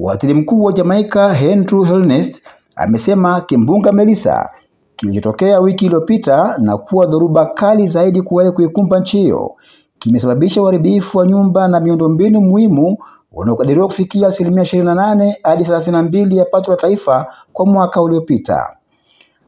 Waziri Mkuu wa Jamaica Andrew Holness amesema kimbunga Melissa kilichotokea wiki iliyopita na kuwa dhoruba kali zaidi kuwahi kuikumba nchi hiyo kimesababisha uharibifu wa nyumba na miundombinu muhimu unaokadiriwa kufikia 28 hadi 32% ya pato la taifa kwa mwaka uliopita.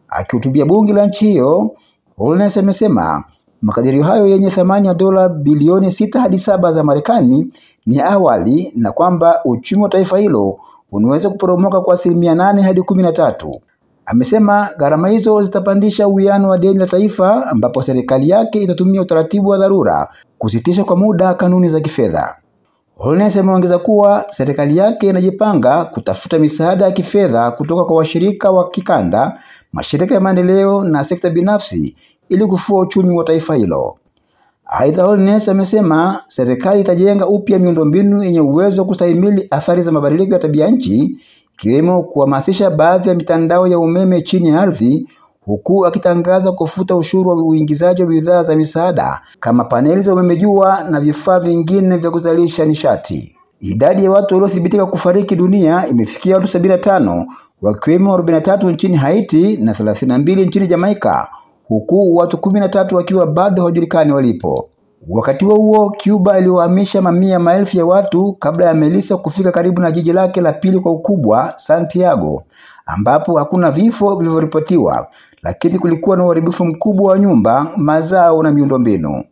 Akihutubia bunge la nchi hiyo, Holness amesema makadirio hayo yenye thamani ya dola bilioni 6 hadi 7 za Marekani ni awali na kwamba uchumi wa taifa hilo unaweza kuporomoka kwa 8 hadi 13. Amesema gharama hizo zitapandisha uwiano wa deni la taifa, ambapo serikali yake itatumia utaratibu wa dharura kusitisha kwa muda kanuni za kifedha. Holness ameongeza kuwa serikali yake inajipanga kutafuta misaada ya kifedha kutoka kwa washirika wa kikanda, mashirika ya maendeleo na sekta binafsi ili kufua uchumi wa taifa hilo. Aidha, Holness amesema serikali itajenga upya miundombinu yenye uwezo wa kustahimili athari za mabadiliko ya tabia nchi, ikiwemo kuhamasisha baadhi ya mitandao ya umeme chini ya ardhi, huku akitangaza kufuta ushuru wa uingizaji wa bidhaa za misaada kama paneli za umeme jua na vifaa vingine vya kuzalisha nishati. Idadi ya watu waliothibitika kufariki dunia imefikia watu 75, wakiwemo 43 nchini Haiti na 32 nchini Jamaica, huku watu 13 wakiwa bado hawajulikani walipo. Wakati huo Cuba iliwahamisha mamia maelfu ya watu kabla ya Melissa kufika karibu na jiji lake la pili kwa ukubwa, Santiago, ambapo hakuna vifo vilivyoripotiwa, lakini kulikuwa na uharibifu mkubwa wa nyumba, mazao na miundombinu.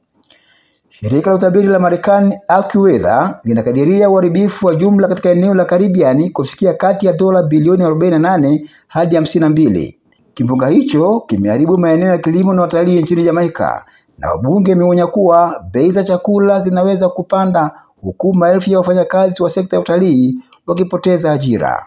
Shirika la utabiri la Marekani AccuWeather linakadiria uharibifu wa jumla katika eneo la Caribbean kufikia kati ya dola bilioni 48 hadi 52. Kimbunga hicho kimeharibu maeneo ya kilimo na utalii nchini Jamaica, na wabunge wameonya kuwa bei za chakula zinaweza kupanda, huku maelfu ya wafanyakazi wa sekta ya utalii wakipoteza ajira.